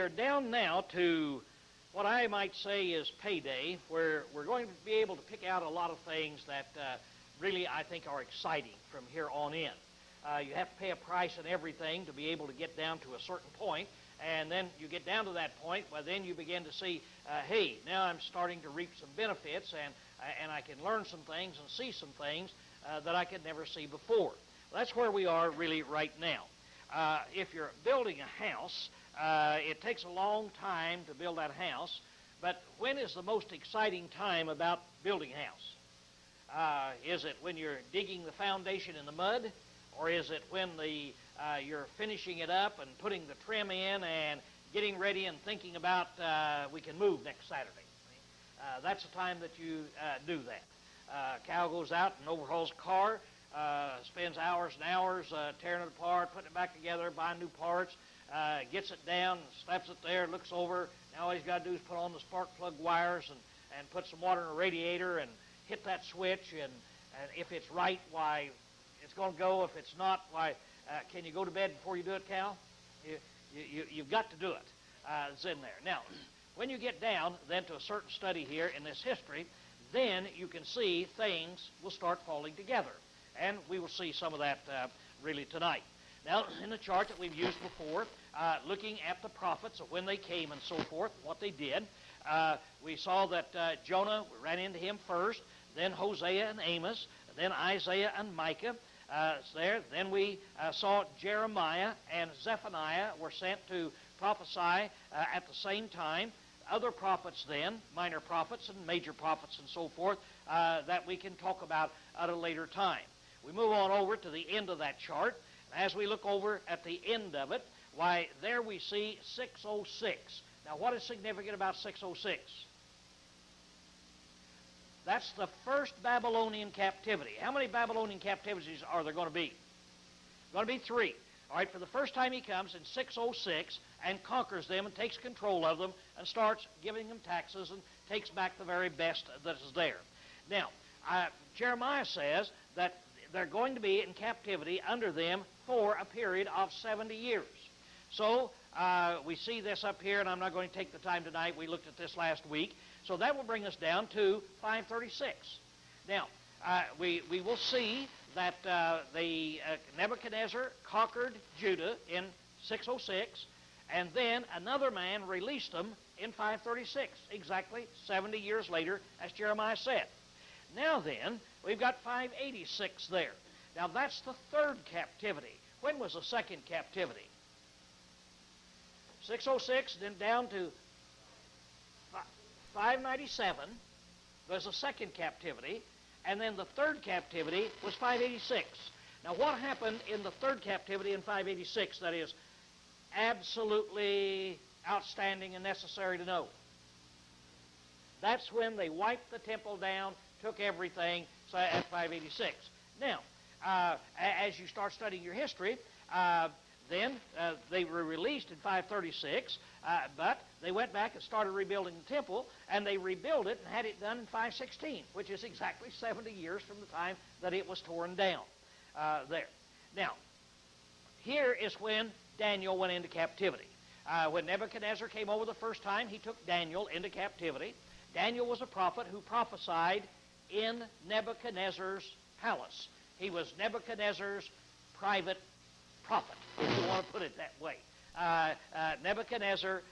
are down now to what I might say is payday, where we're going to be able to pick out a lot of things that really I think are exciting from here on in. You have to pay a price and everything to be able to get down to a certain point, and then you get down to that point, well, then you begin to see, hey, now I'm starting to reap some benefits, and I can learn some things and see some things that I could never see before. Well, that's where we are really right now. If you're building a house, it takes a long time to build that house, but when is the most exciting time about building a house? Is it when you're digging the foundation in the mud, or is it when you're finishing it up and putting the trim in and getting ready and thinking about we can move next Saturday? That's the time that you do that. Cal goes out and overhauls a car, spends hours and hours tearing it apart, putting it back together, buying new parts, gets it down, slaps it there, looks over. Now all he's got to do is put on the spark plug wires and put some water in a radiator and hit that switch, and if it's right, why, it's going to go. If it's not, why, can you go to bed before you do it, Cal? You've got to do it. It's in there. Now, when you get down then to a certain study here in this history, then you can see things will start falling together. And we will see some of that really tonight. Now, in the chart that we've used before, looking at the prophets of when they came and so forth, what they did, we saw that Jonah, we ran into him first, then Hosea and Amos, then Isaiah and Micah. There. Then we saw Jeremiah and Zephaniah were sent to prophesy at the same time. Other prophets then, minor prophets and major prophets and so forth, that we can talk about at a later time. We move on over to the end of that chart. As we look over at the end of it, why, there we see 606. Now, what is significant about 606? That's the first Babylonian captivity. How many Babylonian captivities are there going to be? Going to be 3. All right, for the first time he comes in 606 and conquers them and takes control of them and starts giving them taxes and takes back the very best that is there. Now, Jeremiah says that they're going to be in captivity under them for a period of 70 years. So we see this up here, and I'm not going to take the time tonight. We looked at this last week. So that will bring us down to 536. Now, we will see that Nebuchadnezzar conquered Judah in 606, and then another man released them in 536, exactly 70 years later, as Jeremiah said. Now then, we've got 586 there. Now that's the third captivity. When was the second captivity? 606, then down to 597 was the second captivity, and then the third captivity was 586. Now what happened in the third captivity in 586 that is absolutely outstanding and necessary to know? That's when they wiped the temple down, took everything, so at 586. Now, as you start studying your history, then they were released in 536, but they went back and started rebuilding the temple, and they rebuilt it and had it done in 516, which is exactly 70 years from the time that it was torn down there. Now, here is when Daniel went into captivity. When Nebuchadnezzar came over the first time, he took Daniel into captivity. Daniel was a prophet who prophesied in Nebuchadnezzar's palace. He was Nebuchadnezzar's private prophet, if you want to put it that way. Nebuchadnezzar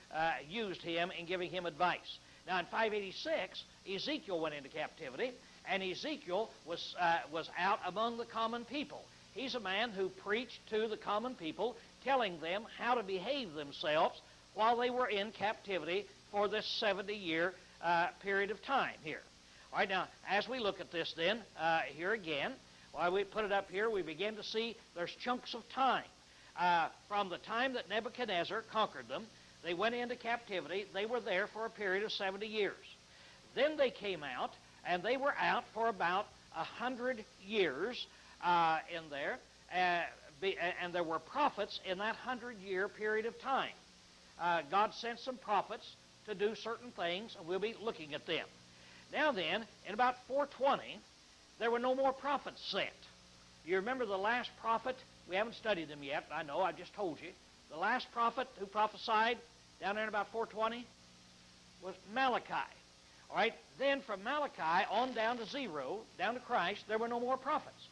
used him in giving him advice. Now in 586, Ezekiel went into captivity, and Ezekiel was out among the common people. He's a man who preached to the common people, telling them how to behave themselves while they were in captivity for this 70-year period of time here. All right, now, as we look at this then, here again, while we put it up here, we begin to see there's chunks of time. From the time that Nebuchadnezzar conquered them, they went into captivity. They were there for a period of 70 years. Then they came out, and they were out for about 100 years in there, and there were prophets in that 100-year period of time. God sent some prophets to do certain things, and we'll be looking at them. Now then, in about 420, there were no more prophets sent. You remember the last prophet? We haven't studied them yet. I know, I just told you. The last prophet who prophesied down there in about 420, was Malachi. All right, then from Malachi on down to 0, down to Christ, there were no more prophets.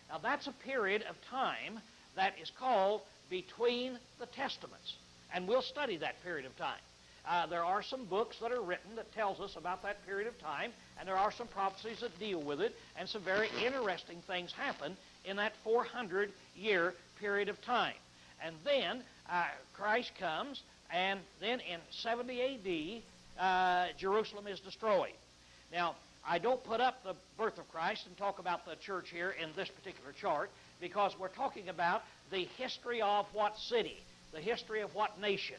Now that's a period of time that is called between the Testaments, and we'll study that period of time. There are some books that are written that tells us about that period of time, and there are some prophecies that deal with it, and some very interesting things happen in that 400-year period of time. And then Christ comes, and then in 70 A.D., Jerusalem is destroyed. Now, I don't put up the birth of Christ and talk about the church here in this particular chart, because we're talking about the history of what city, the history of what nation.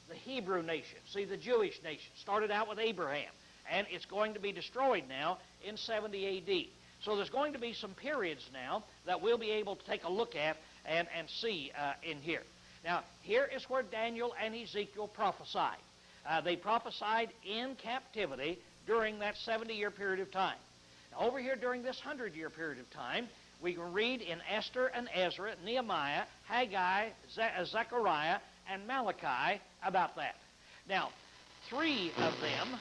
The Hebrew nation, see, the Jewish nation, started out with Abraham, and it's going to be destroyed now in 70 A.D. So there's going to be some periods now that we'll be able to take a look at and see in here. Now, here is where Daniel and Ezekiel prophesied. They prophesied in captivity during that 70-year period of time. Now, over here during this 100-year period of time, we can read in Esther and Ezra, Nehemiah, Haggai, Zechariah, and Malachi about that. Now, 3 of them,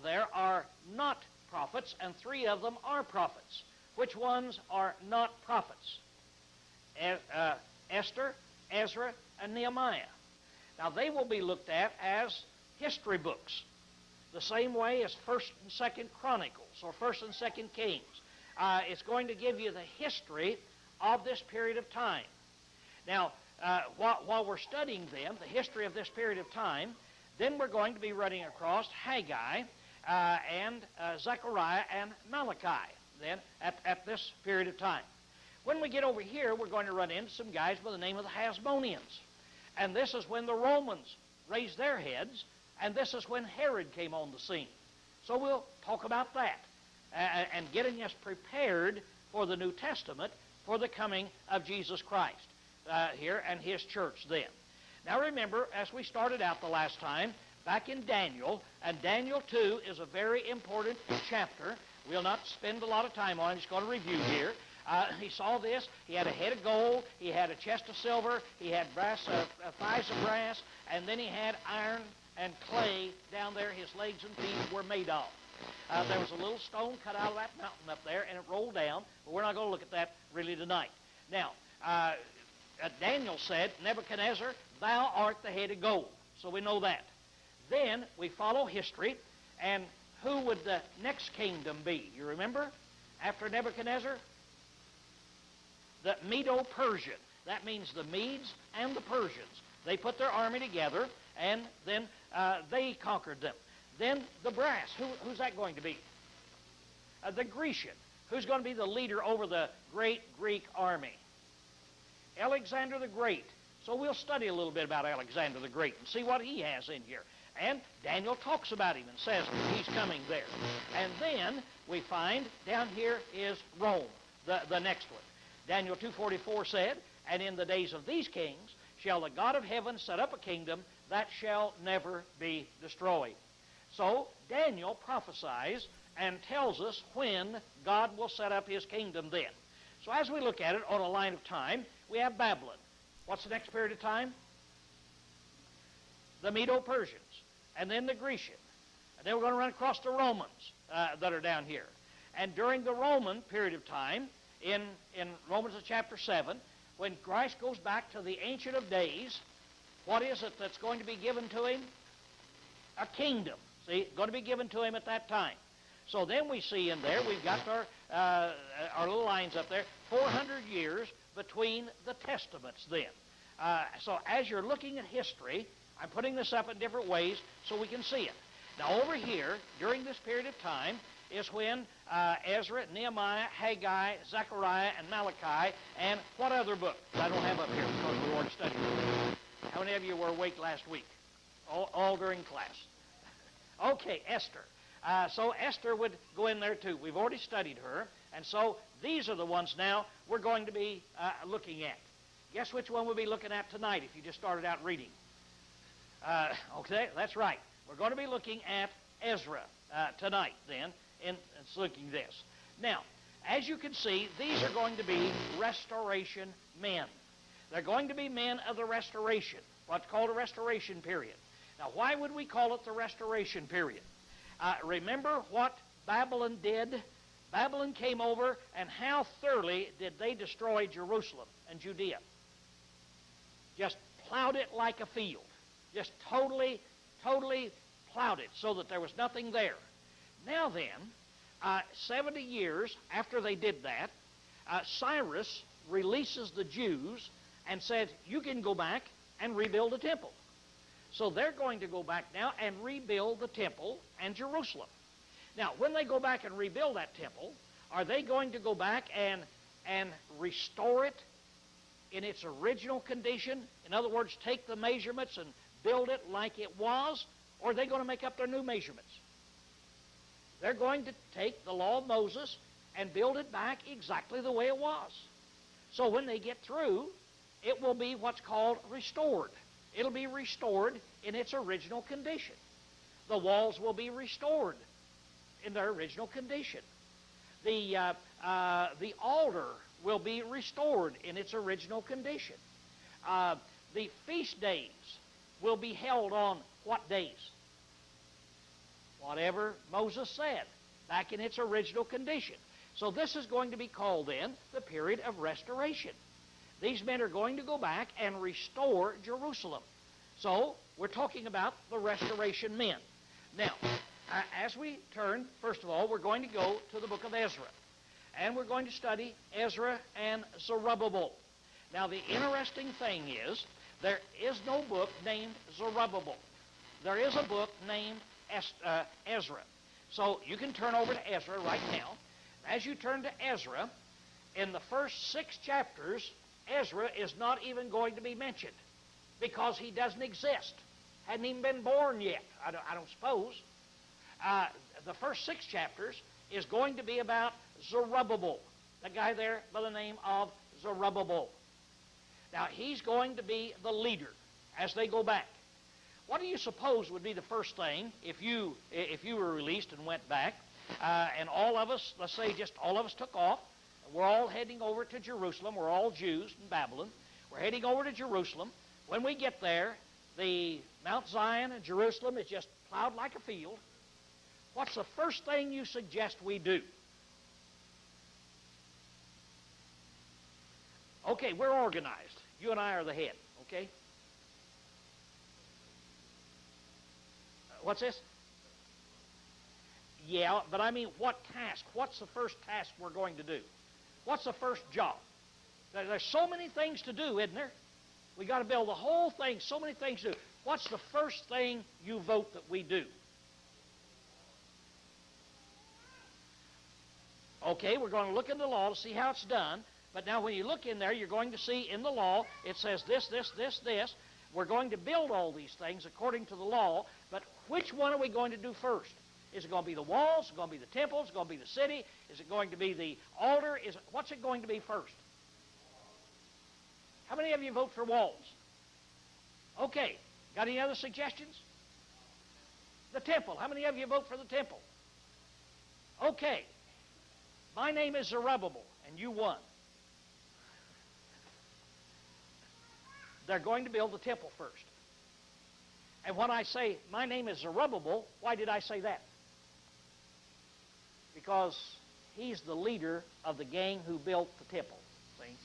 there are not prophets, and 3 of them are prophets. Which ones are not prophets? Esther, Ezra, and Nehemiah. Now, they will be looked at as history books, the same way as 1st and 2nd Chronicles or 1st and 2nd Kings. It's going to give you the history of this period of time. Now, while we're studying them, the history of this period of time, then we're going to be running across Haggai and Zechariah and Malachi then at this period of time. When we get over here, we're going to run into some guys by the name of the Hasmoneans. And this is when the Romans raised their heads, and this is when Herod came on the scene. So we'll talk about that and getting us prepared for the New Testament for the coming of Jesus Christ here and his church then. Now remember, as we started out the last time, back in Daniel, and Daniel 2 is a very important chapter. We'll not spend a lot of time on it. I'm just going to review here. He saw this. He had a head of gold. He had a chest of silver. He had brass, thighs of brass. And then he had iron and clay down there his legs and feet were made of. There was a little stone cut out of that mountain up there, and it rolled down. But we're not going to look at that really tonight. Now, Daniel said, Nebuchadnezzar, thou art the head of gold. So we know that. Then we follow history, and who would the next kingdom be? You remember? After Nebuchadnezzar? The Medo-Persian. That means the Medes and the Persians. They put their army together, and then they conquered them. Then the brass. Who's that going to be? The Grecian. Who's going to be the leader over the great Greek army? Alexander the Great. So we'll study a little bit about Alexander the Great and see what he has in here. And Daniel talks about him and says he's coming there. And then we find down here is Rome, the next one. Daniel 2:44 said, and in the days of these kings shall the God of heaven set up a kingdom that shall never be destroyed. So Daniel prophesies and tells us when God will set up his kingdom then. So as we look at it on a line of time, we have Babylon. What's the next period of time? The Medo-Persians, and then the Grecian. And then we're going to run across the Romans that are down here. And during the Roman period of time, in Romans chapter 7, when Christ goes back to the Ancient of Days, what is it that's going to be given to him? A kingdom. See, going to be given to him at that time. So then we see in there, we've got our little lines up there, 400 years between the Testaments then. So as you're looking at history, I'm putting this up in different ways so we can see it. Now over here, during this period of time, is when Ezra, Nehemiah, Haggai, Zechariah, and Malachi, and what other book? I don't have up here because we already studied it. How many of you were awake last week? All during class. Okay, Esther. So Esther would go in there too. We've already studied her, and so these are the ones now we're going to be looking at. Guess which one we'll be looking at tonight if you just started out reading? Okay, that's right. We're going to be looking at Ezra tonight then, in looking this. Now, as you can see, these are going to be restoration men. They're going to be men of the restoration, what's called a restoration period. Now, why would we call it the restoration period? Remember what Babylon did? Babylon came over, and how thoroughly did they destroy Jerusalem and Judea? Just plowed it like a field. Just totally plowed it so that there was nothing there. Now then, 70 years after they did that, Cyrus releases the Jews and said, you can go back and rebuild the temple. So they're going to go back now and rebuild the temple and Jerusalem. Now, when they go back and rebuild that temple, are they going to go back and restore it in its original condition? In other words, take the measurements and build it like it was? Or are they going to make up their new measurements? They're going to take the law of Moses and build it back exactly the way it was. So when they get through, it will be what's called restored. It'll be restored in its original condition. The walls will be restored in their original condition. The altar will be restored in its original condition. The feast days will be held on what days? Whatever Moses said, back in its original condition. So this is going to be called then the period of restoration. These men are going to go back and restore Jerusalem. So we're talking about the restoration men. Now, as we turn, first of all, we're going to go to the book of Ezra. And we're going to study Ezra and Zerubbabel. Now, the interesting thing is, there is no book named Zerubbabel. There is a book named Ezra. So you can turn over to Ezra right now. As you turn to Ezra, in the first 6 chapters, Ezra is not even going to be mentioned because he doesn't exist. Hadn't even been born yet, I don't suppose. The first 6 chapters is going to be about Zerubbabel, the guy there by the name of Zerubbabel. Now, he's going to be the leader as they go back. What do you suppose would be the first thing if you were released and went back, and all of us, let's say just all of us took off, we're all heading over to Jerusalem, we're all Jews in Babylon, we're heading over to Jerusalem. When we get there, the Mount Zion and Jerusalem is just plowed like a field. What's the first thing you suggest we do? Okay, we're organized. You and I are the head, okay? What's this? Yeah, but I mean, what task? What's the first task we're going to do? What's the first job? There's so many things to do, isn't there? We got to build the whole thing, so many things to do. What's the first thing you vote that we do? Okay, we're going to look in the law to see how it's done. But now when you look in there, you're going to see in the law, it says this, this, this, this. We're going to build all these things according to the law, but which one are we going to do first? Is it going to be the walls? Is it going to be the temple? Is it going to be the city? Is it going to be the altar? What's it going to be first? How many of you vote for walls? Okay. Got any other suggestions? The temple. How many of you vote for the temple? Okay. My name is Zerubbabel, and you won. They're going to build the temple first. And when I say, my name is Zerubbabel, why did I say that? Because he's the leader of the gang who built the temple. See?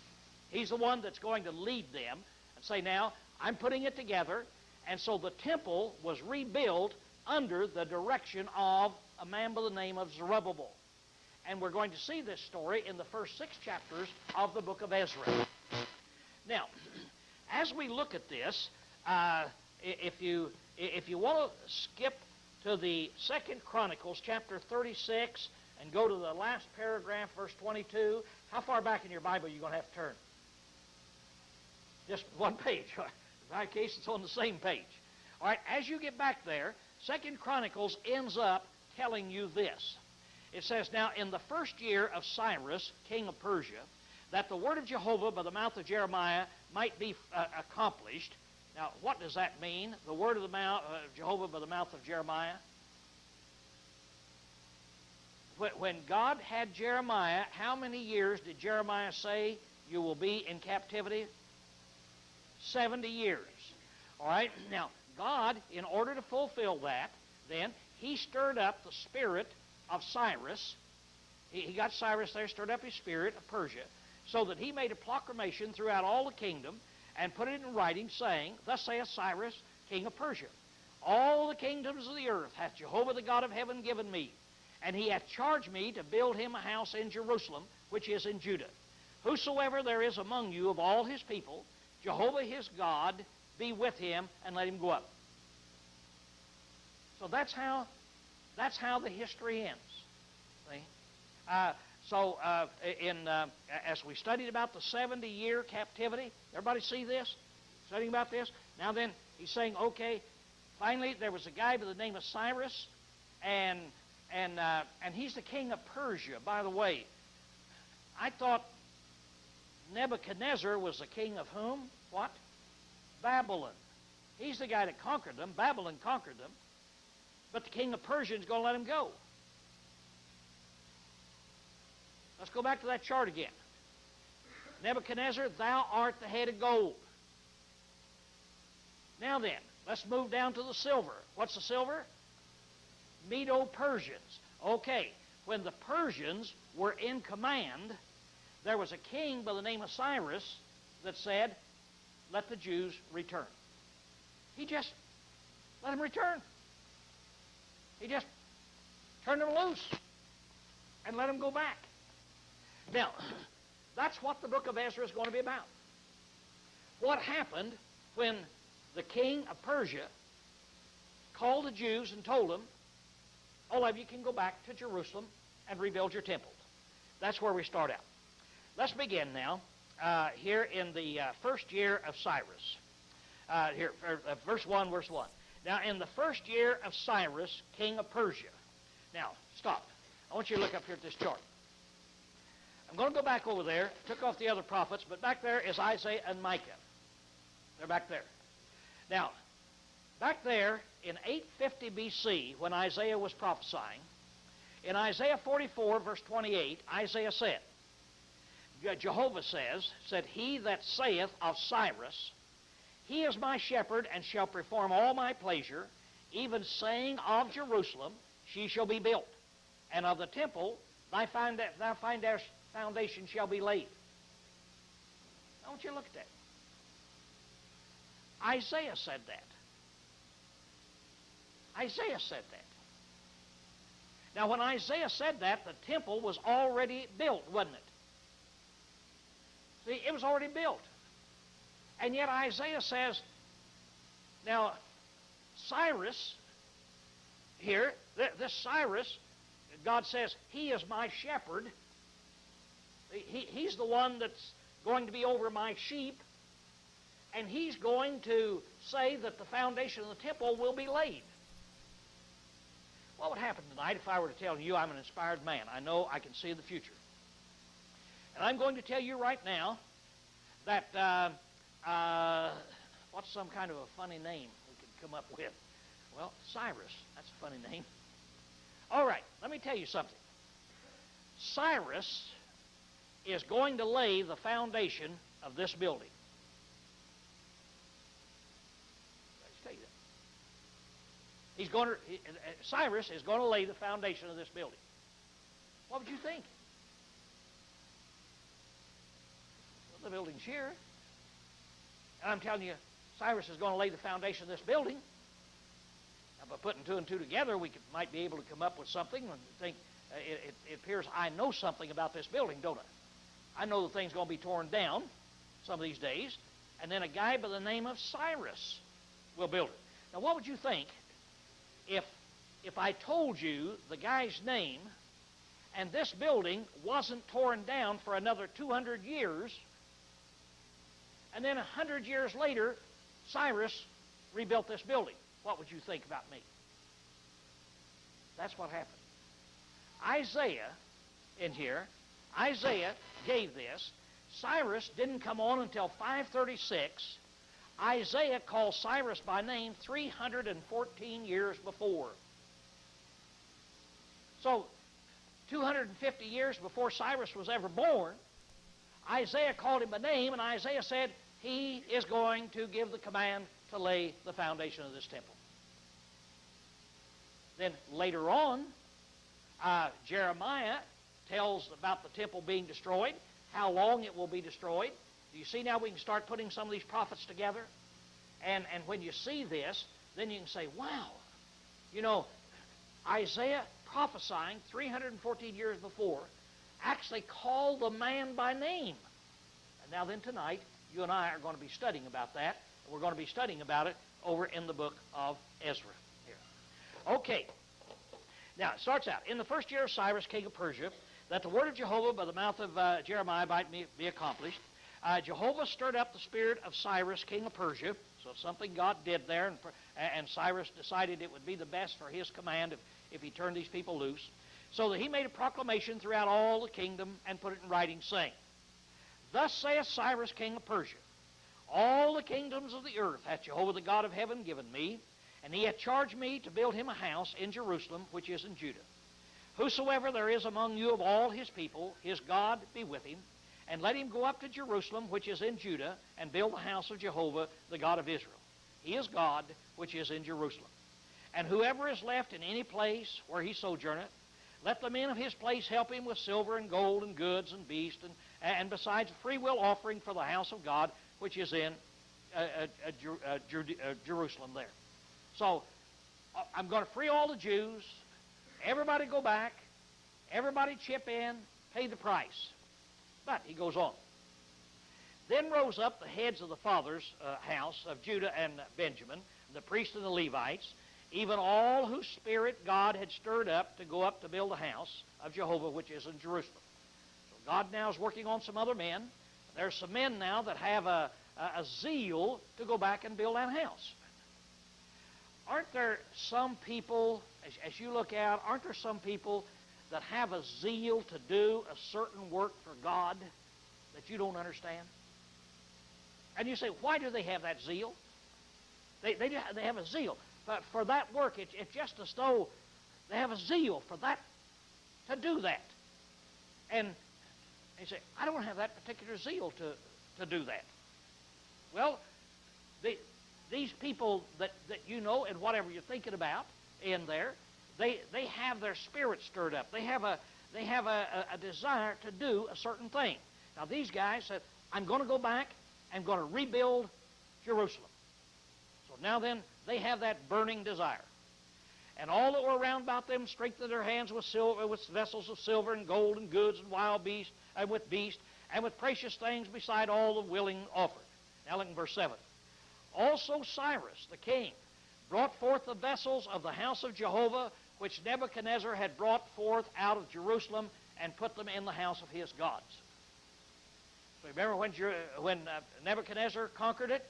He's the one that's going to lead them and say, now, I'm putting it together. And so the temple was rebuilt under the direction of a man by the name of Zerubbabel. And we're going to see this story in the first 6 chapters of the book of Ezra. Now, as we look at this, if you want to skip to the 2nd Chronicles, chapter 36, and go to the last paragraph, verse 22, how far back in your Bible are you going to have to turn? Just one page. In my case, it's on the same page. All right, as you get back there, 2nd Chronicles ends up telling you this. It says, now, in the first year of Cyrus, king of Persia, that the word of Jehovah by the mouth of Jeremiah might be accomplished. Now, what does that mean? The word of the mouth of Jehovah by the mouth of Jeremiah? When God had Jeremiah, how many years did Jeremiah say you will be in captivity? 70 years. All right? Now, God, in order to fulfill that, then, he stirred up the spirit of Cyrus. He got Cyrus there, stirred up his spirit of Persia, so that he made a proclamation throughout all the kingdom and put it in writing, saying, Thus saith Cyrus, king of Persia, all the kingdoms of the earth hath Jehovah the God of heaven given me, and he hath charged me to build him a house in Jerusalem, which is in Judah. Whosoever there is among you of all his people, Jehovah his God be with him, and let him go up. So that's how the history ends. See? As we studied about the 70-year captivity, everybody see this? Studying about this? Now then, he's saying, okay, finally there was a guy by the name of Cyrus, and he's the king of Persia. By the way, I thought Nebuchadnezzar was the king of whom? What? Babylon. He's the guy that conquered them. Babylon conquered them. But the king of Persia is going to let him go. Let's go back to that chart again. Nebuchadnezzar, thou art the head of gold. Now then, let's move down to the silver. What's the silver? Medo-Persians. Okay, when the Persians were in command, there was a king by the name of Cyrus that said, let the Jews return. He just let them return. He just turned them loose and let them go back. Now, that's what the book of Ezra is going to be about. What happened when the king of Persia called the Jews and told them, all of you can go back to Jerusalem and rebuild your temple. That's where we start out. Let's begin now here in the first year of Cyrus. Verse 1. Now, in the first year of Cyrus, king of Persia. Now, stop. I want you to look up here at this chart. I'm going to go back over there. Took off the other prophets, but back there is Isaiah and Micah. They're back there. Now, back there in 850 B.C., when Isaiah was prophesying, in Isaiah 44, verse 28, Isaiah said, Jehovah said, He that saith of Cyrus, He is my shepherd, and shall perform all my pleasure, even saying of Jerusalem, she shall be built, and of the temple thy foundation shall be laid. I want you to look at that. Isaiah said that. Isaiah said that. Now, when Isaiah said that, the temple was already built, wasn't it? See, it was already built. And yet Isaiah says, now, Cyrus here, this Cyrus, God says, he is my shepherd. He's the one that's going to be over my sheep. And he's going to say that the foundation of the temple will be laid. What would happen tonight if I were to tell you I'm an inspired man? I know I can see the future. And I'm going to tell you right now that, what's some kind of a funny name we could come up with? Well, Cyrus, that's a funny name. All right, let me tell you something. Cyrus is going to lay the foundation of this building. Let's tell you that. Cyrus is going to lay the foundation of this building. What would you think? Well, the building's here. And I'm telling you, Cyrus is going to lay the foundation of this building. Now, by putting two and two together, we might be able to come up with something and think, it appears I know something about this building, don't I? I know the thing's going to be torn down some of these days, and then a guy by the name of Cyrus will build it. Now, what would you think if I told you the guy's name and this building wasn't torn down for another 200 years, and then 100 years later, Cyrus rebuilt this building? What would you think about me? That's what happened. Isaiah, in here, Isaiah gave this. Cyrus didn't come on until 536. Isaiah called Cyrus by name 314 years before. So, 250 years before Cyrus was ever born, Isaiah called him by name, and Isaiah said, he is going to give the command to lay the foundation of this temple. Then later on, Jeremiah tells about the temple being destroyed, how long it will be destroyed. Do you see now we can start putting some of these prophets together? And when you see this, then you can say, wow, you know, Isaiah prophesying 314 years before actually called the man by name. And now then tonight, you and I are going to be studying about that. We're going to be studying about it over in the book of Ezra here. Okay. Now, it starts out, in the first year of Cyrus, king of Persia, that the word of Jehovah by the mouth of Jeremiah might be accomplished, Jehovah stirred up the spirit of Cyrus, king of Persia. So it's something God did there, and Cyrus decided it would be the best for his command if he turned these people loose. So that he made a proclamation throughout all the kingdom and put it in writing, saying, Thus saith Cyrus, king of Persia, All the kingdoms of the earth hath Jehovah the God of heaven given me, and he hath charged me to build him a house in Jerusalem, which is in Judah. Whosoever there is among you of all his people, his God be with him, and let him go up to Jerusalem, which is in Judah, and build the house of Jehovah, the God of Israel. He is God, which is in Jerusalem. And whoever is left in any place where he sojourneth, let the men of his place help him with silver and gold and goods and beasts, and besides a freewill offering for the house of God, which is in Jerusalem there. So, I'm going to free all the Jews. Everybody go back. Everybody chip in. Pay the price. But, he goes on. Then rose up the heads of the fathers' house of Judah and Benjamin, the priests and the Levites, even all whose spirit God had stirred up to go up to build the house of Jehovah, which is in Jerusalem. So God now is working on some other men. There's some men now that have a zeal to go back and build that house. Aren't there some people, as you look out, aren't there some people that have a zeal to do a certain work for God that you don't understand? And you say, why do they have that zeal? They have a zeal. But for that work, it's just as though they have a zeal for that, to do that. And you say, I don't have that particular zeal to do that. Well, these people that you know and whatever you're thinking about in there, they have their spirit stirred up. They have a desire to do a certain thing. Now these guys said, I'm going to go back. I'm going to rebuild Jerusalem. So now then, they have that burning desire. And all that were round about them strengthened their hands with silver, with vessels of silver and gold and goods and wild beasts, and with precious things beside all the willing offered. Now look in verse 7. Also Cyrus the king brought forth the vessels of the house of Jehovah, which Nebuchadnezzar had brought forth out of Jerusalem, and put them in the house of his gods. So remember when Nebuchadnezzar conquered it?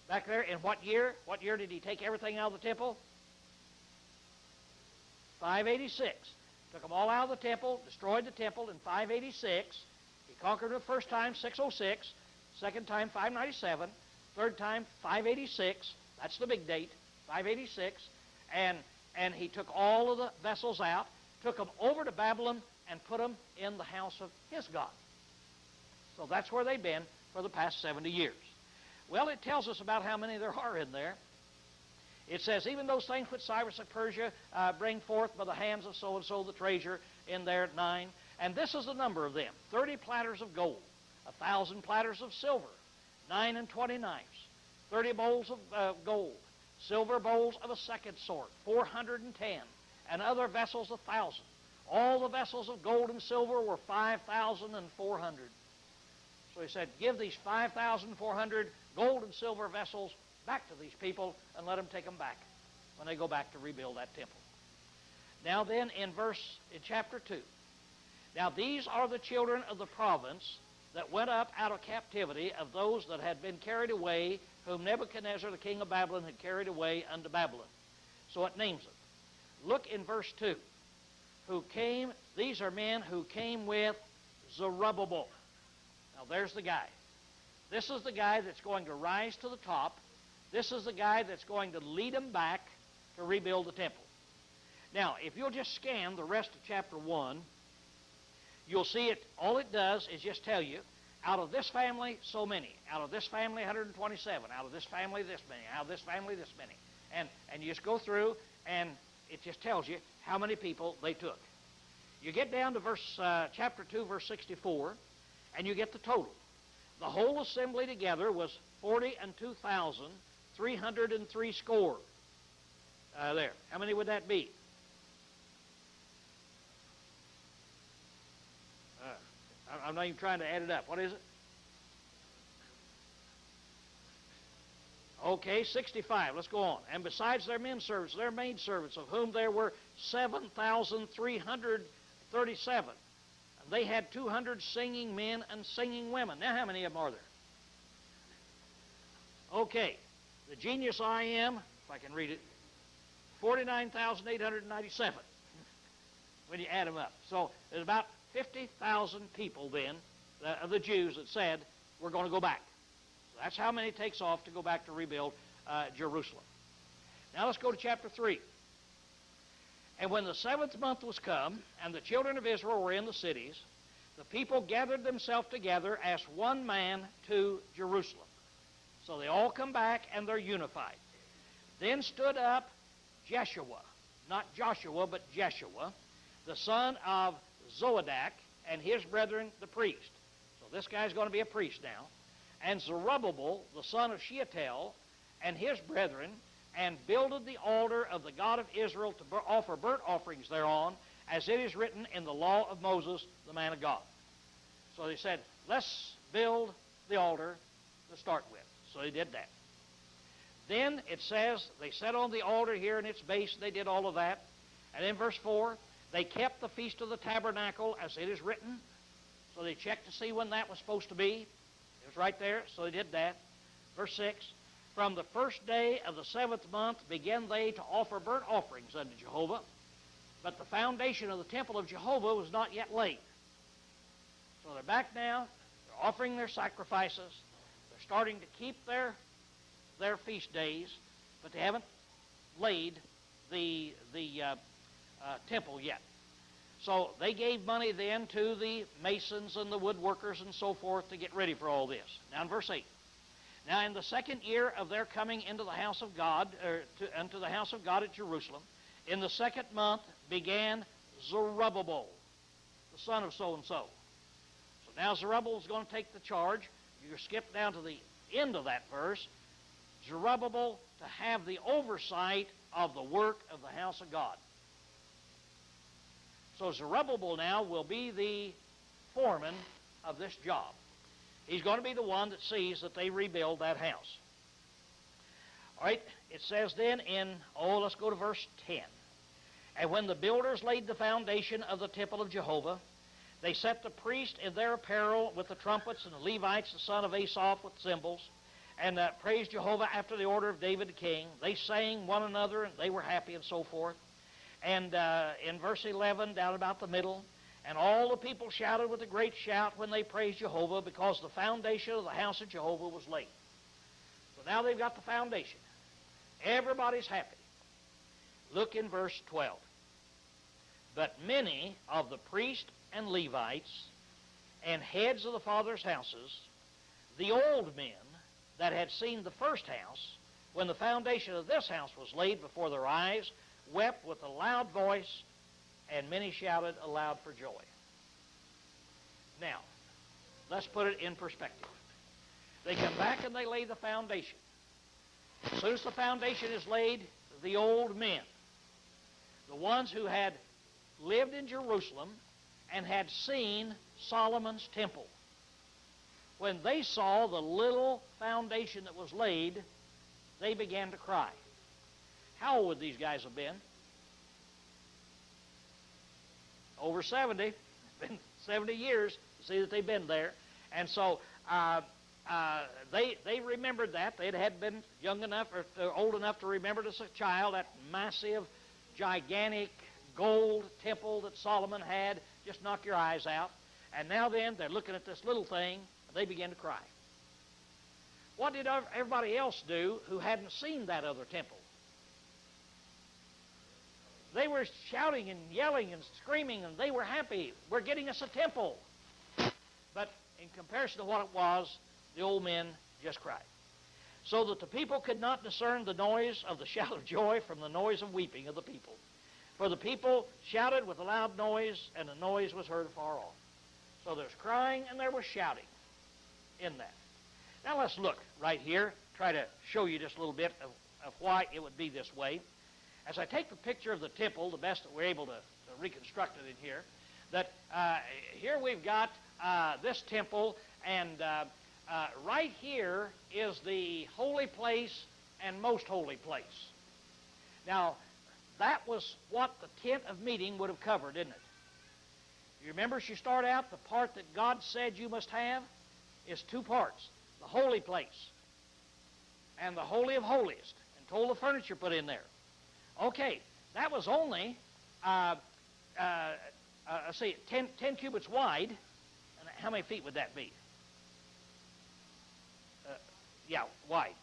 Back there, in what year? What year did he take everything out of the temple? 586. Took them all out of the temple, destroyed the temple in 586. He conquered it the first time, 606. Second time, 597. Third time, 586. That's the big date, 586. And he took all of the vessels out, took them over to Babylon, and put them in the house of his God. So that's where they've been for the past 70 years. Well, it tells us about how many there are in there. It says, even those things which Cyrus of Persia bring forth by the hands of so-and-so the treasure in there at 9. And this is the number of them, 30 platters of gold, 1,000 platters of silver, 9 and 20 knives, 30 bowls of gold, silver bowls of a second sort, 410, and other vessels 1,000. All the vessels of gold and silver were 5,400. So he said, give these 5,400 gold and silver vessels back to these people and let them take them back when they go back to rebuild that temple. Now then, in chapter 2, now these are the children of the province that went up out of captivity of those that had been carried away, whom Nebuchadnezzar the king of Babylon had carried away unto Babylon. So it names them. Look in verse 2. These are men who came with Zerubbabel. Now there's the guy. This is the guy that's going to rise to the top. This is the guy that's going to lead them back to rebuild the temple. Now, if you'll just scan the rest of chapter 1, you'll see it. All it does is just tell you Out of this family, so many. Out of this family, 127. Out of this family, this many. Out of this family, this many. And you just go through, and it just tells you how many people they took. You get down to chapter 2, verse 64, and you get the total. The whole assembly together was 42,303 score. There. How many would that be? I'm not even trying to add it up. What is it? Okay, 65. Let's go on. And besides their men servants, their maid servants, of whom there were 7,337. They had 200 singing men and singing women. Now, how many of them are there? Okay, the genius I am, if I can read it, 49,897 when you add them up. So there's about 50,000 people then, of the Jews, that said, we're going to go back. So that's how many it takes off to go back to rebuild Jerusalem. Now let's go to chapter 3. And when the 7th month was come, and the children of Israel were in the cities, the people gathered themselves together as one man to Jerusalem. So they all come back, and they're unified. Then stood up Jeshua, not Joshua, but Jeshua, the son of Zoadak, and his brethren, the priest. So this guy's going to be a priest now. And Zerubbabel, the son of Shealtiel, and his brethren, and builded the altar of the God of Israel to offer burnt offerings thereon, as it is written in the law of Moses, the man of God. So they said, let's build the altar to start with. So they did that. Then it says, they set on the altar here in its base, they did all of that. And in verse 4, they kept the Feast of the Tabernacle as it is written. So they checked to see when that was supposed to be. It was right there, so they did that. Verse 6, from the first day of the 7th month began they to offer burnt offerings unto Jehovah, but the foundation of the temple of Jehovah was not yet laid. So they're back now, they're offering their sacrifices, they're starting to keep their feast days, but they haven't laid the temple yet. So they gave money then to the masons and the woodworkers and so forth to get ready for all this. Now in verse 8. Now in the 2nd year of their coming into the house of God, unto the house of God at Jerusalem, in the 2nd month began Zerubbabel, the son of so-and-so. So now Zerubbabel is going to take the charge. You skip down to the end of that verse. Zerubbabel to have the oversight of the work of the house of God. So Zerubbabel now will be the foreman of this job. He's going to be the one that sees that they rebuild that house. All right, it says then let's go to verse 10. And when the builders laid the foundation of the temple of Jehovah, they set the priest in their apparel with the trumpets, and the Levites, the son of Asaph, with cymbals, and praised Jehovah after the order of David the king. They sang one another, and they were happy, and so forth. And in verse 11, down about the middle, and all the people shouted with a great shout when they praised Jehovah, because the foundation of the house of Jehovah was laid. So now they've got the foundation. Everybody's happy. Look in verse 12. But many of the priests and Levites and heads of the fathers' houses, the old men that had seen the first house, when the foundation of this house was laid before their eyes, wept with a loud voice, and many shouted aloud for joy. Now, let's put it in perspective. They come back and they lay the foundation. As soon as the foundation is laid, the old men, the ones who had lived in Jerusalem and had seen Solomon's temple, when they saw the little foundation that was laid, they began to cry. How old would these guys have been? Over 70. It's been 70 years to see that they've been there. And so they remembered that. They had been young enough or old enough to remember as a child that massive, gigantic gold temple that Solomon had. Just knock your eyes out. And now then, they're looking at this little thing, and they begin to cry. What did everybody else do who hadn't seen that other temple? They were shouting and yelling and screaming, and they were happy. We're getting us a temple. But in comparison to what it was, the old men just cried. So that the people could not discern the noise of the shout of joy from the noise of weeping of the people. For the people shouted with a loud noise, and the noise was heard afar off. So there's crying and there was shouting in that. Now let's look right here, try to show you just a little bit of why it would be this way. As I take the picture of the temple, the best that we're able to reconstruct it in here, that here we've got this temple, and right here is the holy place and most holy place. Now, that was what the tent of meeting would have covered, didn't it? You remember, she started out, the part that God said you must have is two parts. The holy place and the holy of holiest, and told the furniture put in there. Okay, that was only, let's see, 10 cubits wide. And how many feet would that be? Yeah, wide.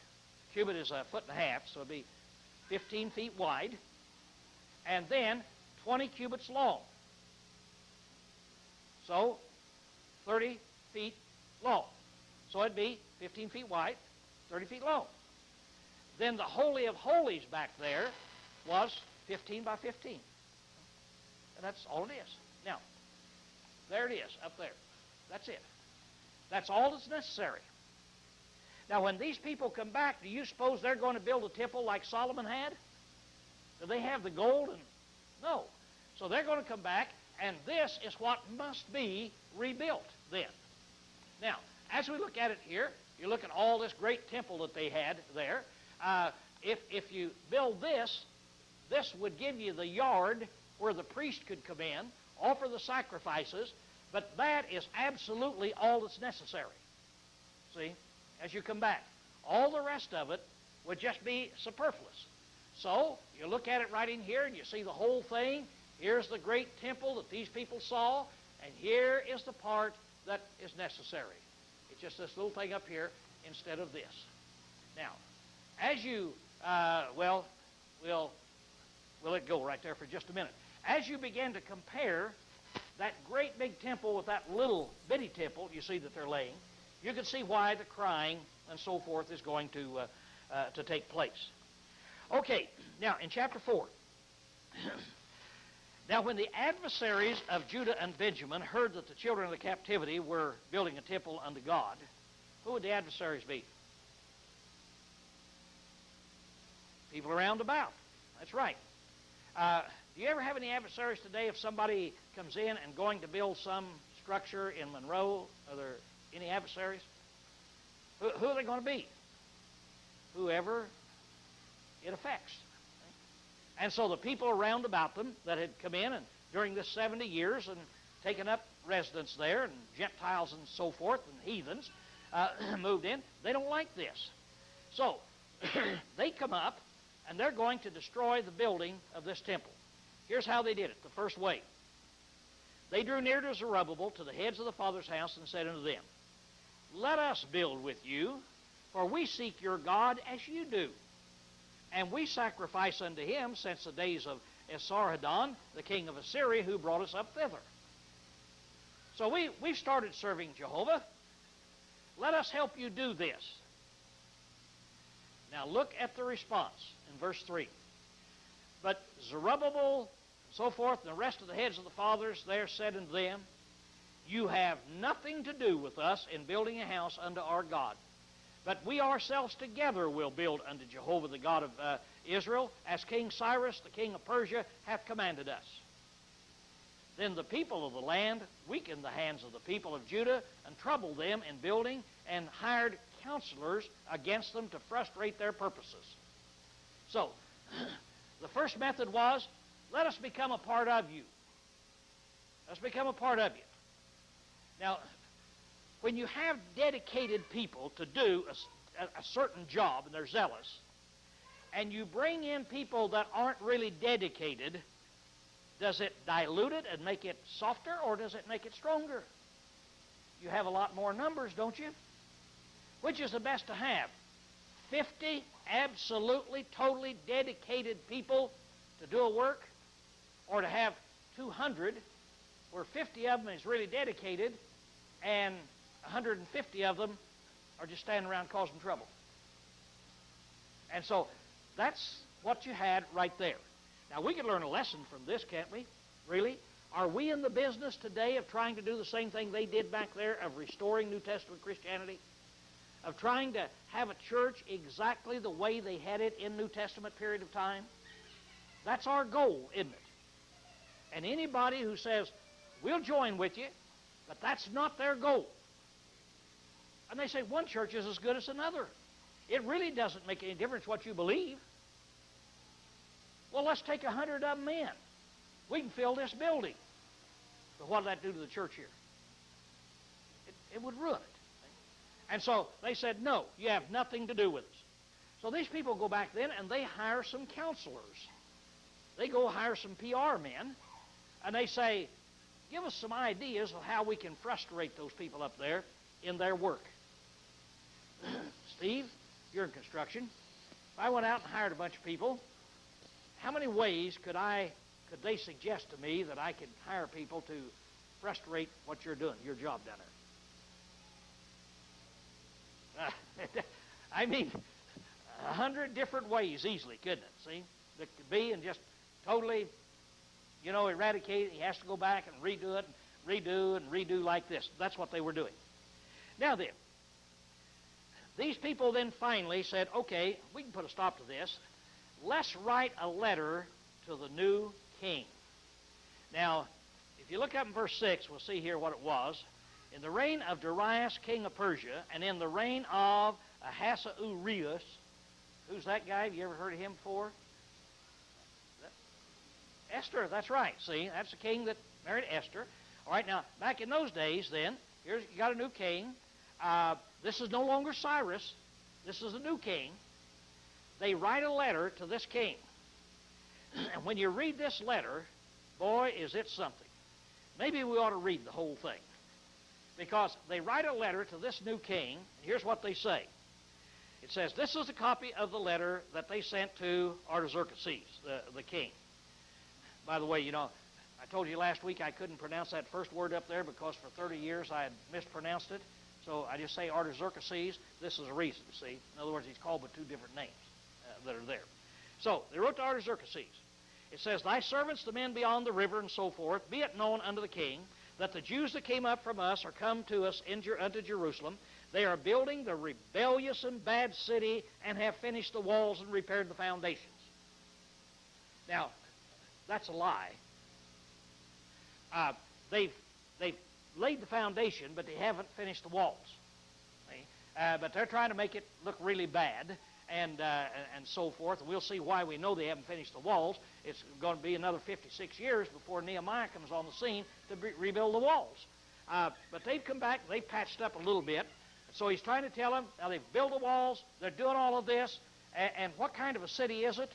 Cubit is 1.5 feet, so it'd be 15 feet wide. And then 20 cubits long. So 30 feet long. So it'd be 15 feet wide, 30 feet long. Then the Holy of Holies back there was 15 by 15. And that's all it is. Now, there it is up there. That's it. That's all that's necessary. Now, when these people come back, do you suppose they're going to build a temple like Solomon had? Do they have the gold? No. So they're going to come back, and this is what must be rebuilt then. Now, as we look at it here, you look at all this great temple that they had there. If you build this, this would give you the yard where the priest could come in, offer the sacrifices, but that is absolutely all that's necessary. See, as you come back. All the rest of it would just be superfluous. So, you look at it right in here, and you see the whole thing. Here's the great temple that these people saw, and here is the part that is necessary. It's just this little thing up here instead of this. Now, as you, we'll let it go right there for just a minute. As you begin to compare that great big temple with that little bitty temple you see that they're laying, you can see why the crying and so forth is going to take place. Okay, now in chapter 4. Now when the adversaries of Judah and Benjamin heard that the children of the captivity were building a temple unto God, who would the adversaries be? People around about. That's right. Do you ever have any adversaries today if somebody comes in and going to build some structure in Monroe? Are there any adversaries? Who are they going to be? Whoever it affects. And so the people around about them that had come in and during this 70 years and taken up residence there, and Gentiles and so forth and heathens moved in, they don't like this. So they come up and they're going to destroy the building of this temple. Here's how they did it, the first way. They drew near to Zerubbabel, to the heads of the father's house, and said unto them, Let us build with you, for we seek your God as you do. And we sacrifice unto him since the days of Esarhaddon, the king of Assyria, who brought us up thither. So we've started serving Jehovah. Let us help you do this. Now look at the response in verse 3. But Zerubbabel, and so forth, and the rest of the heads of the fathers there said unto them, You have nothing to do with us in building a house unto our God. But we ourselves together will build unto Jehovah the God of Israel, as King Cyrus, the king of Persia, hath commanded us. Then the people of the land weakened the hands of the people of Judah, and troubled them in building, and hired counselors against them to frustrate their purposes. So, the first method was, let us become a part of you. Let's become a part of you. Now, when you have dedicated people to do a certain job, and they're zealous, and you bring in people that aren't really dedicated, does it dilute it and make it softer, or does it make it stronger? You have a lot more numbers, don't you? Which is the best to have? 50 absolutely, totally dedicated people to do a work, or to have 200 where 50 of them is really dedicated and 150 of them are just standing around causing trouble. And so that's what you had right there. Now, we can learn a lesson from this, can't we? Really? Are we in the business today of trying to do the same thing they did back there, of restoring New Testament Christianity? Of trying to have a church exactly the way they had it in New Testament period of time? That's our goal, isn't it? And anybody who says, we'll join with you, but that's not their goal. And they say one church is as good as another. It really doesn't make any difference what you believe. Well, let's take 100 of them in. We can fill this building. But what did that do to the church here? It would ruin it. And so they said, no, you have nothing to do with us. So these people go back then and they hire some counselors. They go hire some PR men, and they say, give us some ideas of how we can frustrate those people up there in their work. Steve, you're in construction. If I went out and hired a bunch of people, how many ways could they suggest to me that I could hire people to frustrate what you're doing, your job down there? I mean, 100 different ways easily, couldn't it? See? That could be, and just totally, eradicate it. He has to go back and redo it, and redo like this. That's what they were doing. Now then, these people then finally said, okay, we can put a stop to this. Let's write a letter to the new king. Now, if you look up in verse 6, we'll see here what it was. In the reign of Darius, king of Persia, and in the reign of Ahasuerus, who's that guy? Have you ever heard of him before? Esther, that's right. See, that's the king that married Esther. All right, now, back in those days then, you got a new king. This is no longer Cyrus. This is a new king. They write a letter to this king. And when you read this letter, boy, is it something. Maybe we ought to read the whole thing. Because they write a letter to this new king, and here's what they say. It says, this is a copy of the letter that they sent to Artaxerxes, the king. By the way, I told you last week I couldn't pronounce that first word up there because for 30 years I had mispronounced it. So I just say Artaxerxes. This is a reason, see. In other words, he's called by two different names that are there. So they wrote to Artaxerxes. It says, thy servants, the men beyond the river, and so forth, be it known unto the king, that the Jews that came up from us are come to us unto Jerusalem. They are building the rebellious and bad city and have finished the walls and repaired the foundations. Now, that's a lie. They've laid the foundation, but they haven't finished the walls. But they're trying to make it look really bad and so forth. And we'll see why we know they haven't finished the walls. It's going to be another 56 years before Nehemiah comes on the scene to rebuild the walls. But they've come back, they've patched up a little bit. So he's trying to tell them, now they've built the walls, they're doing all of this, and what kind of a city is it?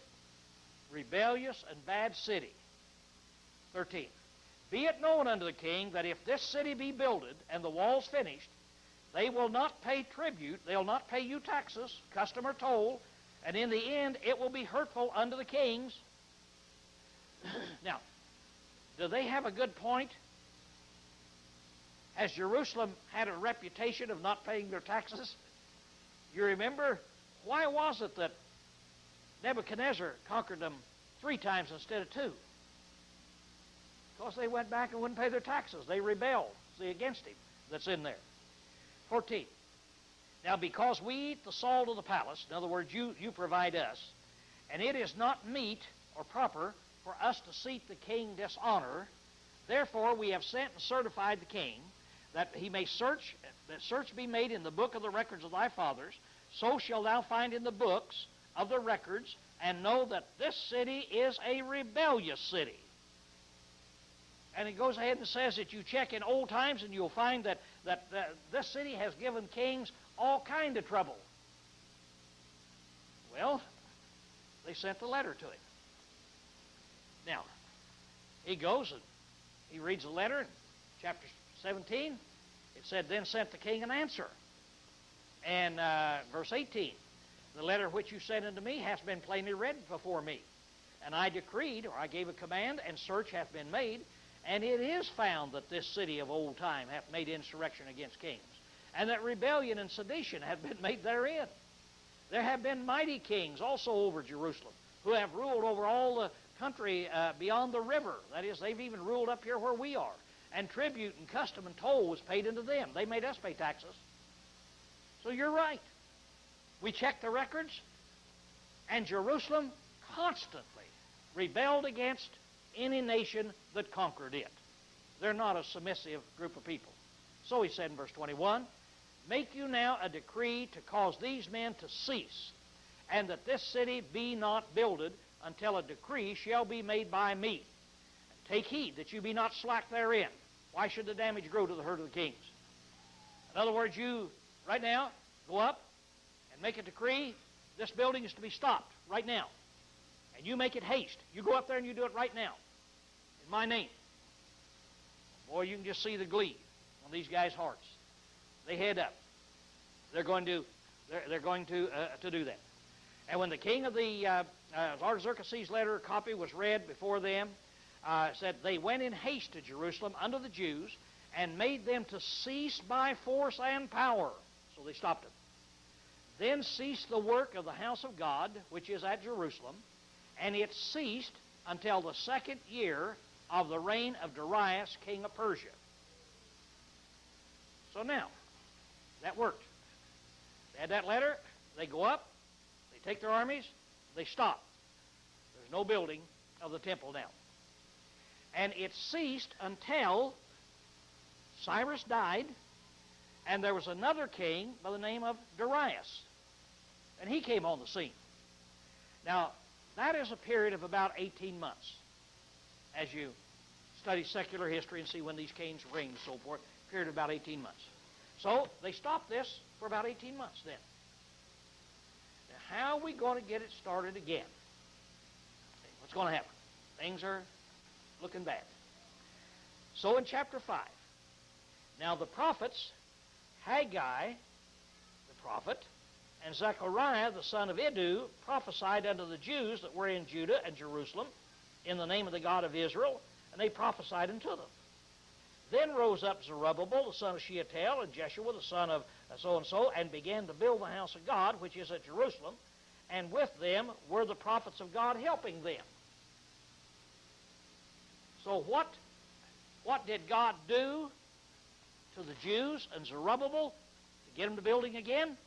Rebellious and bad city. 13. Be it known unto the king that if this city be builded and the walls finished, they will not pay tribute, they'll not pay you taxes, custom or toll, and in the end it will be hurtful unto the kings. Now, do they have a good point? Has Jerusalem had a reputation of not paying their taxes? You remember, why was it that Nebuchadnezzar conquered them 3 times instead of 2? Because they went back and wouldn't pay their taxes. They rebelled, see, against him. That's in there. 14. Now, because we eat the salt of the palace, in other words, you provide us, and it is not meet or proper for us to seek the king dishonor, therefore we have sent and certified the king, that he may search, that search be made in the book of the records of thy fathers, so shalt thou find in the books of the records, and know that this city is a rebellious city. And it goes ahead and says that you check in old times and you'll find that this city has given kings all kind of trouble. Well, they sent the letter to him. Now, he goes and he reads the letter in chapter 17. It said, then sent the king an answer. And verse 18, the letter which you sent unto me hath been plainly read before me. And I decreed, or I gave a command, and search hath been made, and it is found that this city of old time hath made insurrection against kings. and that rebellion and sedition have been made therein. There have been mighty kings also over Jerusalem who have ruled over all the country beyond the river. That is, they've even ruled up here where we are. And tribute and custom and toll was paid into them. They made us pay taxes. So you're right. We checked the records, and Jerusalem constantly rebelled against any nation that conquered it. They're not a submissive group of people. So he said in verse 21, make you now a decree to cause these men to cease, and that this city be not builded until a decree shall be made by me. Take heed that you be not slack therein. Why should the damage grow to the hurt of the kings? In other words, you, right now, go up and make a decree. This building is to be stopped right now. And you make it haste. You go up there and you do it right now. In my name. Boy, you can just see the glee on these guys' hearts. They head up. They're going to do that. And when the king of the Artaxerxes' letter copy was read before them, said they went in haste to Jerusalem unto the Jews and made them to cease by force and power. So they stopped them. Then ceased the work of the house of God, which is at Jerusalem, and it ceased until the 2nd year of the reign of Darius, king of Persia. So now, that worked. They had that letter, they go up, they take their armies, they stop. There's no building of the temple now. And it ceased until Cyrus died, and there was another king by the name of Darius. And he came on the scene. Now, that is a period of about 18 months. As you study secular history and see when these kings reigned and so forth, a period of about 18 months. So, they stopped this for about 18 months then. Now, how are we going to get it started again? What's going to happen? Things are looking bad. So in chapter 5, now the prophets, Haggai, the prophet, and Zechariah, the son of Iddu, prophesied unto the Jews that were in Judah and Jerusalem in the name of the God of Israel, and they prophesied unto them. Then rose up Zerubbabel, the son of Shealtiel, and Jeshua, the son of so-and-so, and began to build the house of God, which is at Jerusalem, and with them were the prophets of God helping them. So what did God do to the Jews and Zerubbabel to get them to building again?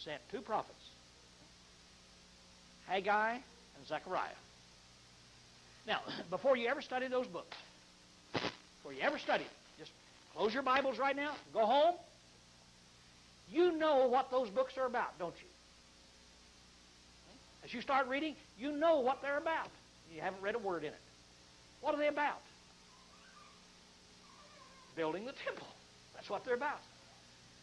Sent 2 prophets, Haggai and Zechariah. Now, before you ever study those books, just close your Bibles right now, go home. You know what those books are about, don't you? As you start reading, you know what they're about. You haven't read a word in it. What are they about? Building the temple. That's what they're about.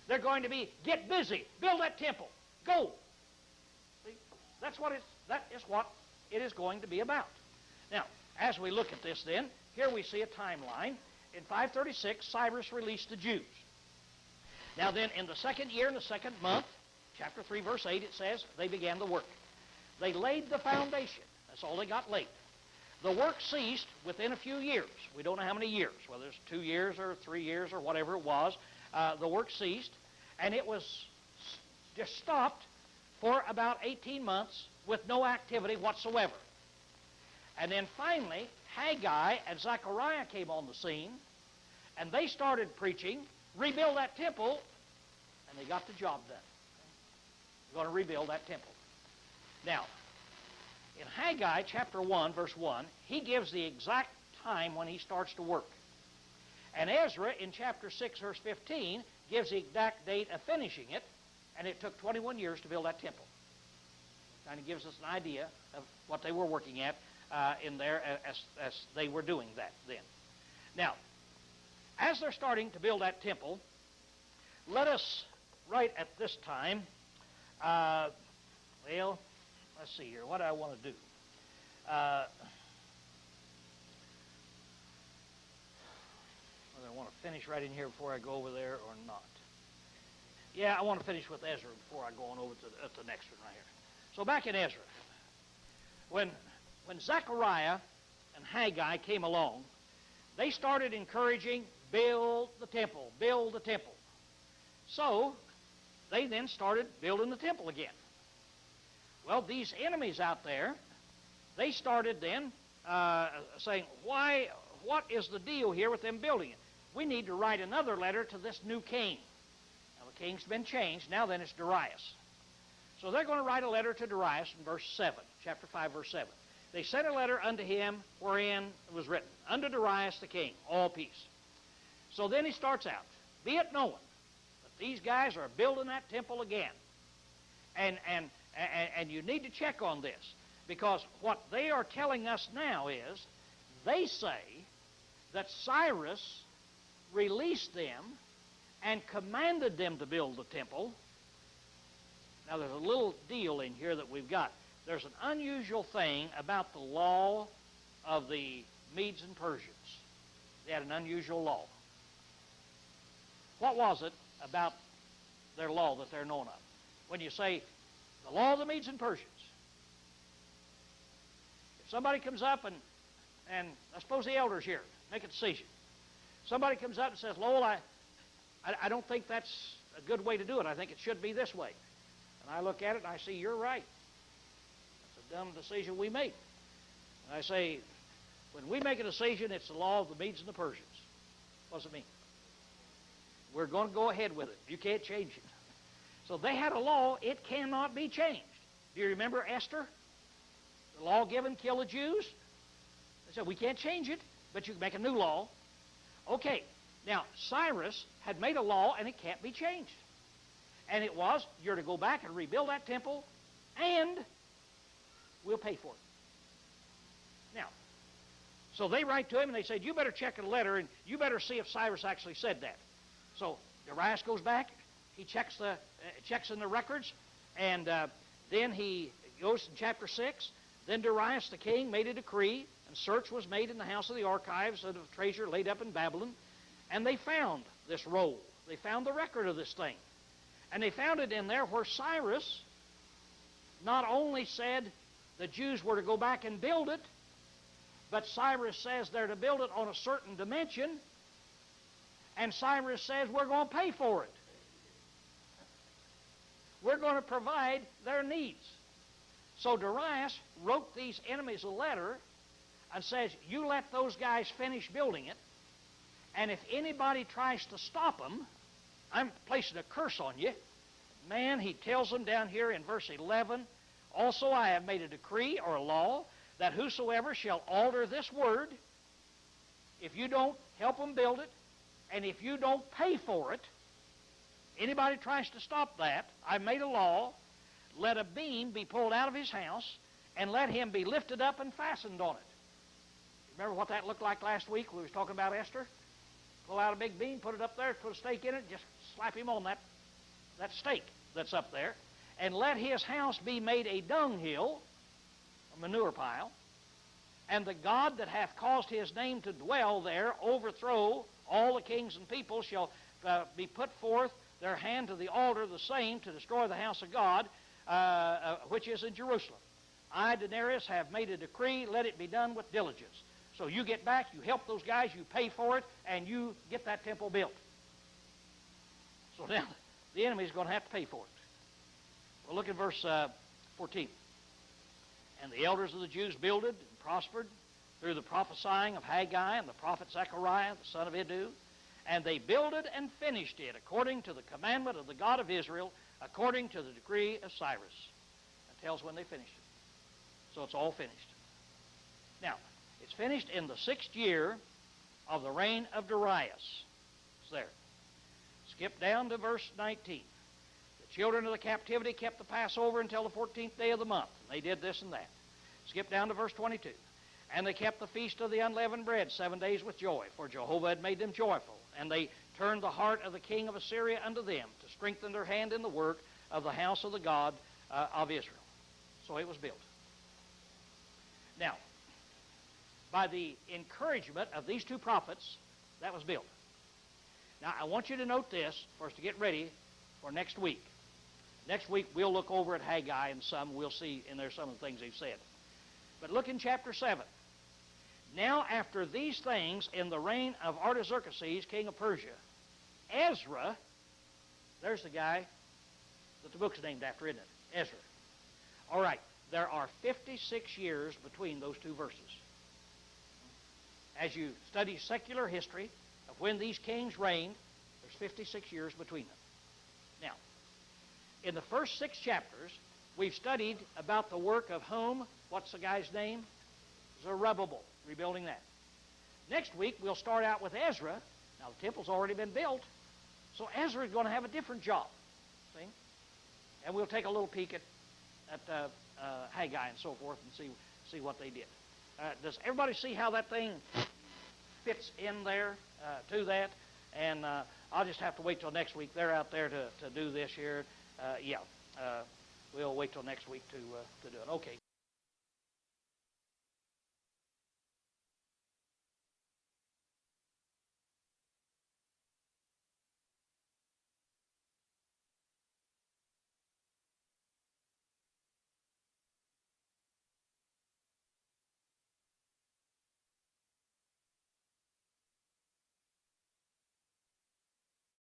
They're going to be, get busy, build that temple, go. See? That is what it is going to be about. Now, as we look at this then, here we see a timeline. In 536, Cyrus released the Jews. Now then, in the 2nd year, in the 2nd month, chapter 3, verse 8, it says, they began the work. They laid the foundation. That's all they got laid. The work ceased within a few years. We don't know how many years, whether it's 2 years or 3 years or whatever it was. The work ceased, and it was just stopped for about 18 months with no activity whatsoever. And then finally, Haggai and Zechariah came on the scene, and they started preaching, rebuild that temple, and they got the job done. We're going to rebuild that temple. Now, in Haggai chapter 1, verse 1, he gives the exact time when he starts to work. And Ezra in chapter 6, verse 15, gives the exact date of finishing it, and it took 21 years to build that temple. Kind of gives us an idea of what they were working at in there as they were doing that then. Now, as they're starting to build that temple, let us, right at this time, well, let's see here, what do I want to do? Whether I want to finish right in here before I go over there or not. Yeah, I want to finish with Ezra before I go on over to the next one right here. So back in Ezra, when Zechariah and Haggai came along, they started encouraging, build the temple, build the temple. So they then started building the temple again. Well, these enemies out there, they started then saying, what is the deal here with them building it? We need to write another letter to this new king. Now, the king's been changed. Now then it's Darius. So they're going to write a letter to Darius in verse 7, chapter 5, verse 7. They sent a letter unto him wherein it was written, unto Darius the king, all peace. So then he starts out, be it known that these guys are building that temple again. And you need to check on this, because what they are telling us now is they say that Cyrus released them and commanded them to build the temple. Now there's a little deal in here that we've got. There's an unusual thing about the law of the Medes and Persians. They had an unusual law. What was it about their law that they're known of? When you say the law of the Medes and Persians, if somebody comes up and I suppose the elders here make a decision. Somebody comes up and says, Lowell, I don't think that's a good way to do it. I think it should be this way. And I look at it and I see, you're right. That's a dumb decision we made. And I say, when we make a decision, it's the law of the Medes and the Persians. What does it mean? We're going to go ahead with it. You can't change it. So they had a law, it cannot be changed. Do you remember Esther? The law given, kill the Jews. They said, we can't change it, but you can make a new law. Okay, now Cyrus had made a law and it can't be changed. And it was, you're to go back and rebuild that temple and we'll pay for it. Now, so they write to him and they said, you better check a letter and you better see if Cyrus actually said that. So Darius goes back, he checks in the records, and then he goes in chapter 6. Then Darius the king made a decree, and search was made in the house of the archives of the treasure laid up in Babylon, and they found this roll. They found the record of this thing. And they found it in there where Cyrus not only said the Jews were to go back and build it, but Cyrus says they're to build it on a certain dimension, and Cyrus says we're going to pay for it. We're going to provide their needs. So Darius wrote these enemies a letter and says, you let those guys finish building it, and if anybody tries to stop them, I'm placing a curse on you. Man, he tells them down here in verse 11, also I have made a decree or a law that whosoever shall alter this word, if you don't help them build it, and if you don't pay for it, anybody tries to stop that, I've made a law, let a beam be pulled out of his house, and let him be lifted up and fastened on it. Remember what that looked like last week when we was talking about Esther? Pull out a big beam, put it up there, put a stake in it, just slap him on that stake that's up there, and let his house be made a dunghill, a manure pile, and the God that hath caused his name to dwell there overthrow all the kings and people shall be put forth their hand to the altar the same to destroy the house of God, which is in Jerusalem. I, Darius, have made a decree, let it be done with diligence. So you get back, you help those guys, you pay for it, and you get that temple built. So now the enemy is going to have to pay for it. Well, look at verse 14. And the elders of the Jews builded and prospered through the prophesying of Haggai and the prophet Zechariah, the son of Iddo. And they builded and finished it according to the commandment of the God of Israel, according to the decree of Cyrus. That tells when they finished it. So it's all finished. Now, it's finished in the 6th year of the reign of Darius. It's there. Skip down to verse 19. The children of the captivity kept the Passover until the 14th day of the month. They did this and that. Skip down to verse 22. And they kept the feast of the unleavened bread 7 days with joy, for Jehovah had made them joyful. And they turned the heart of the king of Assyria unto them, to strengthen their hand in the work of the house of the God of Israel. So it was built. Now, by the encouragement of these two prophets, that was built. Now, I want you to note this for us to get ready for next week. Next week, we'll look over at Haggai and we'll see in there some of the things they've said. But look in chapter 7. Now, after these things, in the reign of Artaxerxes, king of Persia, Ezra There's the guy that the book's named after, isn't it? Ezra. All right. There are 56 years between those two verses. As you study secular history of when these kings reigned, there's 56 years between them. Now, in the first 6 chapters, we've studied about the work of whom? What's the guy's name? Zerubbabel, rebuilding that. Next week, we'll start out with Ezra. Now, the temple's already been built, so Ezra is going to have a different job. See? And we'll take a little peek at Haggai and so forth and see what they did. Does everybody see how that thing fits in there to that? And I'll just have to wait till next week. They're out there to do this here. We'll wait till next week to do it. Okay.